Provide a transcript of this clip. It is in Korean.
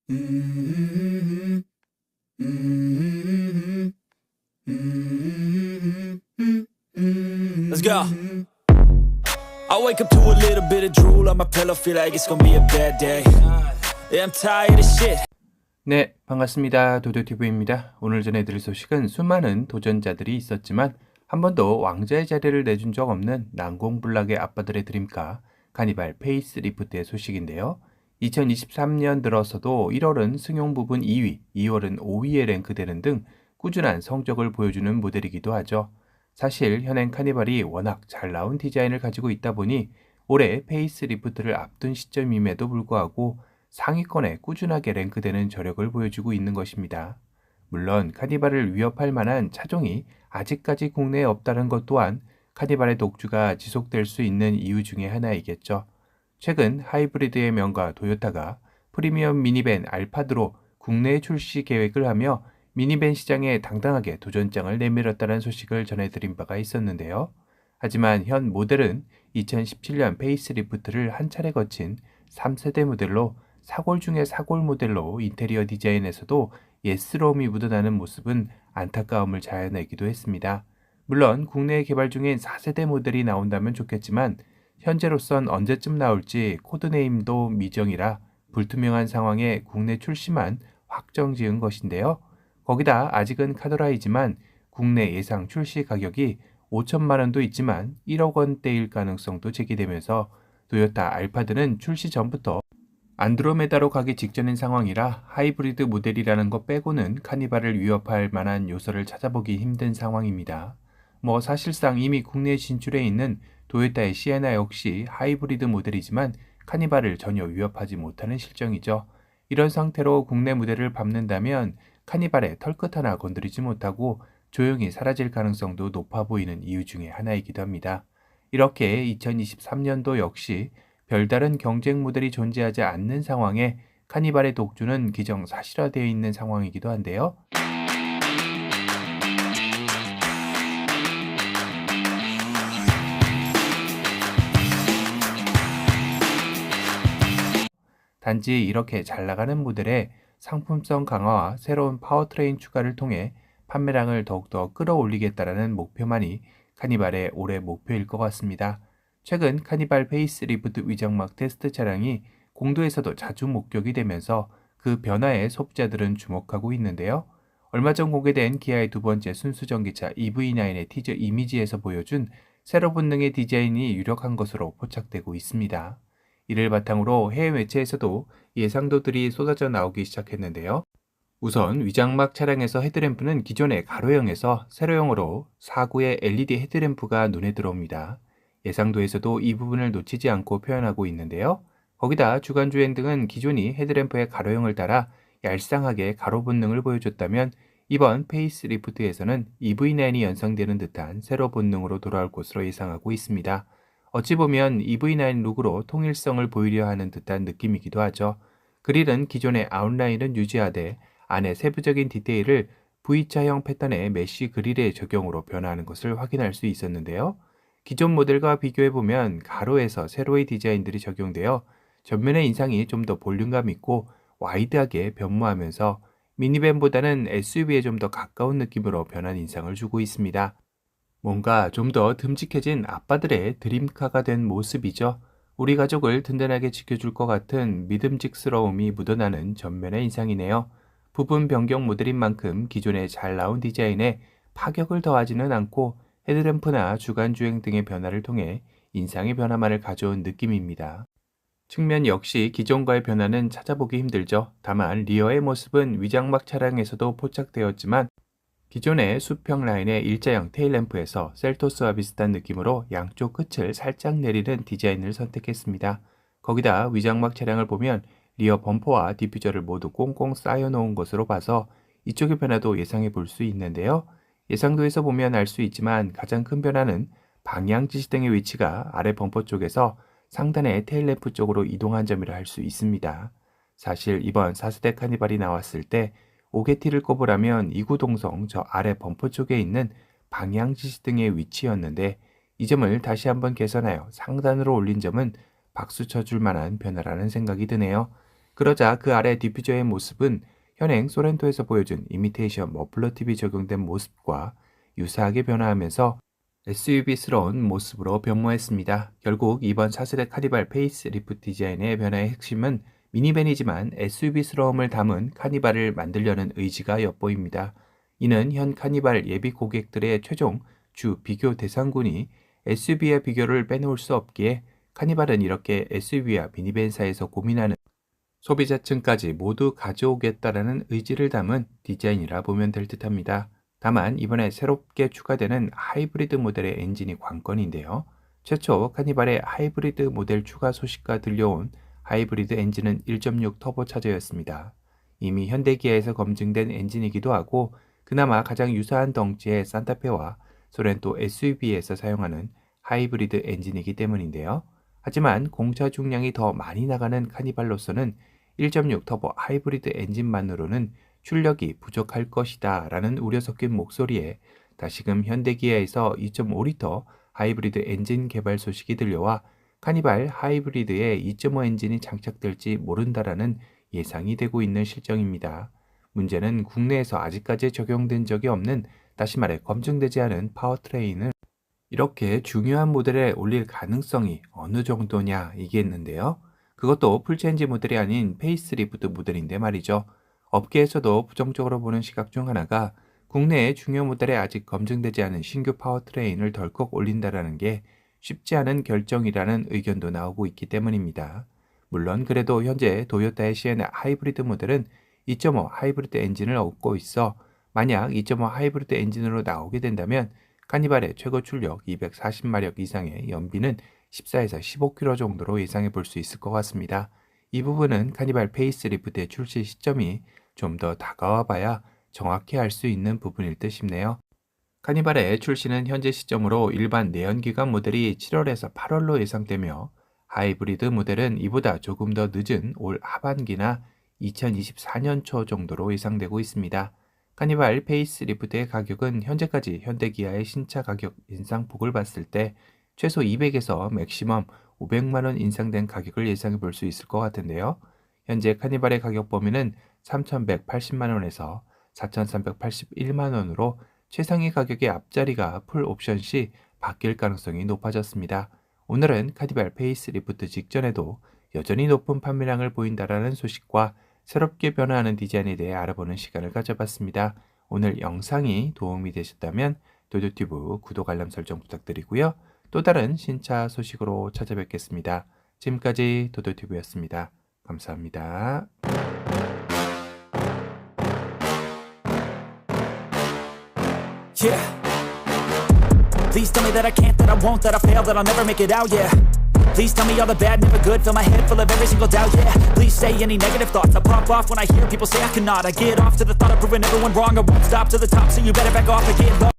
Mm-hmm. Mm-hmm. Mm-hmm. Let's go. I wake up to a little bit of drool on my pillow, feel like it's gonna be a bad day. Yeah, I'm tired of shit. 네, 반갑습니다. 도도티브입니다. 오늘 전해드릴 소식은 수많은 도전자들이 있었지만 한 번도 왕자의 자리를 내준 적 없는 난공불락의 아빠들의 드림카 카니발 페이스 리프트의 소식인데요. 2023년 들어서도 1월은 승용 부분 2위, 2월은 5위에 랭크되는 등 꾸준한 성적을 보여주는 모델이기도 하죠. 사실 현행 카니발이 워낙 잘 나온 디자인을 가지고 있다 보니 올해 페이스 리프트를 앞둔 시점임에도 불구하고 상위권에 꾸준하게 랭크되는 저력을 보여주고 있는 것입니다. 물론 카니발을 위협할 만한 차종이 아직까지 국내에 없다는 것 또한 카니발의 독주가 지속될 수 있는 이유 중에 하나이겠죠. 최근 하이브리드의 명가 도요타가 프리미엄 미니밴 알파드로 국내에 출시 계획을 하며 미니밴 시장에 당당하게 도전장을 내밀었다는 소식을 전해드린 바가 있었는데요. 하지만 현 모델은 2017년 페이스리프트를 한 차례 거친 3세대 모델로 사골 중에 사골 모델로 인테리어 디자인에서도 예스러움이 묻어나는 모습은 안타까움을 자아내기도 했습니다. 물론 국내에 개발 중인 4세대 모델이 나온다면 좋겠지만 현재로선 언제쯤 나올지 코드네임도 미정이라 불투명한 상황에 국내 출시만 확정 지은 것인데요. 거기다 아직은 카더라이지만 국내 예상 출시 가격이 5천만 원도 있지만 1억 원대일 가능성도 제기되면서 도요타 알파드는 출시 전부터 안드로메다로 가기 직전인 상황이라 하이브리드 모델이라는 것 빼고는 카니발을 위협할 만한 요소를 찾아보기 힘든 상황입니다. 사실상 이미 국내에 진출해 있는 도요타의 시에나 역시 하이브리드 모델이지만 카니발을 전혀 위협하지 못하는 실정이죠. 이런 상태로 국내 무대를 밟는다면 카니발의 털끝 하나 건드리지 못하고 조용히 사라질 가능성도 높아 보이는 이유 중에 하나이기도 합니다. 이렇게 2023년도 역시 별다른 경쟁 모델이 존재하지 않는 상황에 카니발의 독주는 기정사실화되어 있는 상황이기도 한데요. 단지 이렇게 잘 나가는 모델의 상품성 강화와 새로운 파워트레인 추가를 통해 판매량을 더욱더 끌어올리겠다라는 목표만이 카니발의 올해 목표일 것 같습니다. 최근 카니발 페이스리프트 위장막 테스트 차량이 공도에서도 자주 목격이 되면서 그 변화에 소비자들은 주목하고 있는데요. 얼마 전 공개된 기아의 두 번째 순수전기차 EV9의 티저 이미지에서 보여준 세로 본능의 디자인이 유력한 것으로 포착되고 있습니다. 이를 바탕으로 해외 매체에서도 예상도들이 쏟아져 나오기 시작했는데요. 우선 위장막 차량에서 헤드램프는 기존의 가로형에서 세로형으로 사구의 LED 헤드램프가 눈에 들어옵니다. 예상도에서도 이 부분을 놓치지 않고 표현하고 있는데요. 거기다 주간주행 등은 기존이 헤드램프의 가로형을 따라 얄쌍하게 가로 본능을 보여줬다면 이번 페이스리프트에서는 EV9이 연상되는 듯한 세로 본능으로 돌아올 것으로 예상하고 있습니다. 어찌 보면 EV9 룩으로 통일성을 보이려 하는 듯한 느낌이기도 하죠. 그릴은 기존의 아웃라인은 유지하되 안의 세부적인 디테일을 V자형 패턴의 메쉬 그릴의 적용으로 변화하는 것을 확인할 수 있었는데요. 기존 모델과 비교해보면 가로에서 세로의 디자인들이 적용되어 전면의 인상이 좀 더 볼륨감 있고 와이드하게 변모하면서 미니밴보다는 SUV에 좀 더 가까운 느낌으로 변한 인상을 주고 있습니다. 뭔가 좀 더 듬직해진 아빠들의 드림카가 된 모습이죠. 우리 가족을 든든하게 지켜줄 것 같은 믿음직스러움이 묻어나는 전면의 인상이네요. 부분 변경 모델인 만큼 기존에 잘 나온 디자인에 파격을 더하지는 않고 헤드램프나 주간주행 등의 변화를 통해 인상의 변화만을 가져온 느낌입니다. 측면 역시 기존과의 변화는 찾아보기 힘들죠. 다만 리어의 모습은 위장막 차량에서도 포착되었지만 기존의 수평 라인의 일자형 테일램프에서 셀토스와 비슷한 느낌으로 양쪽 끝을 살짝 내리는 디자인을 선택했습니다. 거기다 위장막 차량을 보면 리어 범퍼와 디퓨저를 모두 꽁꽁 쌓여놓은 것으로 봐서 이쪽의 변화도 예상해 볼 수 있는데요. 예상도에서 보면 알 수 있지만 가장 큰 변화는 방향 지시등의 위치가 아래 범퍼 쪽에서 상단의 테일램프 쪽으로 이동한 점이라 할 수 있습니다. 사실 이번 4세대 카니발이 나왔을 때 오게티를 꼽으라면 이구동성 저 아래 범퍼 쪽에 있는 방향 지시등의 위치였는데 이 점을 다시 한번 개선하여 상단으로 올린 점은 박수 쳐줄 만한 변화라는 생각이 드네요. 그러자 그 아래 디퓨저의 모습은 현행 소렌토에서 보여준 이미테이션 머플러 팁이 적용된 모습과 유사하게 변화하면서 SUV스러운 모습으로 변모했습니다. 결국 이번 차세대 카니발 페이스 리프트 디자인의 변화의 핵심은 미니밴이지만 SUV스러움을 담은 카니발을 만들려는 의지가 엿보입니다. 이는 현 카니발 예비 고객들의 최종 주 비교 대상군이 SUV와 비교를 빼놓을 수 없기에 카니발은 이렇게 SUV와 미니밴사에서 고민하는 소비자층까지 모두 가져오겠다라는 의지를 담은 디자인이라 보면 될 듯합니다. 다만 이번에 새롭게 추가되는 하이브리드 모델의 엔진이 관건인데요. 최초 카니발의 하이브리드 모델 추가 소식과 들려온 하이브리드 엔진은 1.6 터보차저였습니다. 이미 현대기아에서 검증된 엔진이기도 하고 그나마 가장 유사한 덩치의 산타페와 소렌토 SUV에서 사용하는 하이브리드 엔진이기 때문인데요. 하지만 공차 중량이 더 많이 나가는 카니발로서는 1.6 터보 하이브리드 엔진만으로는 출력이 부족할 것이다 라는 우려 섞인 목소리에 다시금 현대기아에서 2.5리터 하이브리드 엔진 개발 소식이 들려와 카니발 하이브리드에 2.5 엔진이 장착될지 모른다라는 예상이 되고 있는 실정입니다. 문제는 국내에서 아직까지 적용된 적이 없는, 다시 말해 검증되지 않은 파워트레인을 이렇게 중요한 모델에 올릴 가능성이 어느 정도냐 이겠는데요. 그것도 풀체인지 모델이 아닌 페이스리프트 모델인데 말이죠. 업계에서도 부정적으로 보는 시각 중 하나가 국내의 중요 모델에 아직 검증되지 않은 신규 파워트레인을 덜컥 올린다라는 게 쉽지 않은 결정이라는 의견도 나오고 있기 때문입니다. 물론 그래도 현재 도요타의 시엔나 하이브리드 모델은 2.5 하이브리드 엔진을 얻고 있어 만약 2.5 하이브리드 엔진으로 나오게 된다면 카니발의 최고 출력 240마력 이상의 연비는 14에서 15km 정도로 예상해 볼 수 있을 것 같습니다. 이 부분은 카니발 페이스리프트의 출시 시점이 좀 더 다가와 봐야 정확히 알 수 있는 부분일 듯 싶네요. 카니발의 출시는 현재 시점으로 일반 내연기관 모델이 7월에서 8월로 예상되며 하이브리드 모델은 이보다 조금 더 늦은 올 하반기나 2024년 초 정도로 예상되고 있습니다. 카니발 페이스리프트의 가격은 현재까지 현대기아의 신차 가격 인상폭을 봤을 때 최소 200에서 맥시멈 500만원 인상된 가격을 예상해 볼 수 있을 것 같은데요. 현재 카니발의 가격 범위는 3,180만원에서 4,381만원으로 최상위 가격의 앞자리가 풀 옵션 시 바뀔 가능성이 높아졌습니다. 오늘은 카니발 페이스리프트 직전에도 여전히 높은 판매량을 보인다라는 소식과 새롭게 변화하는 디자인에 대해 알아보는 시간을 가져봤습니다. 오늘 영상이 도움이 되셨다면 도요튜브 구독 알람 설정 부탁드리고요. 또 다른 신차 소식으로 찾아뵙겠습니다. 지금까지 도요튜브였습니다. 감사합니다. Yeah. Please tell me that I can't, that I won't, that I fail, that I'll never make it out, yeah. Please tell me all the bad, never good, fill my head full of every single doubt, yeah. Please say any negative thoughts, I pop off when I hear people say I cannot. I get off to the thought of proving everyone wrong, I won't stop to the top, so you better back off and get lost.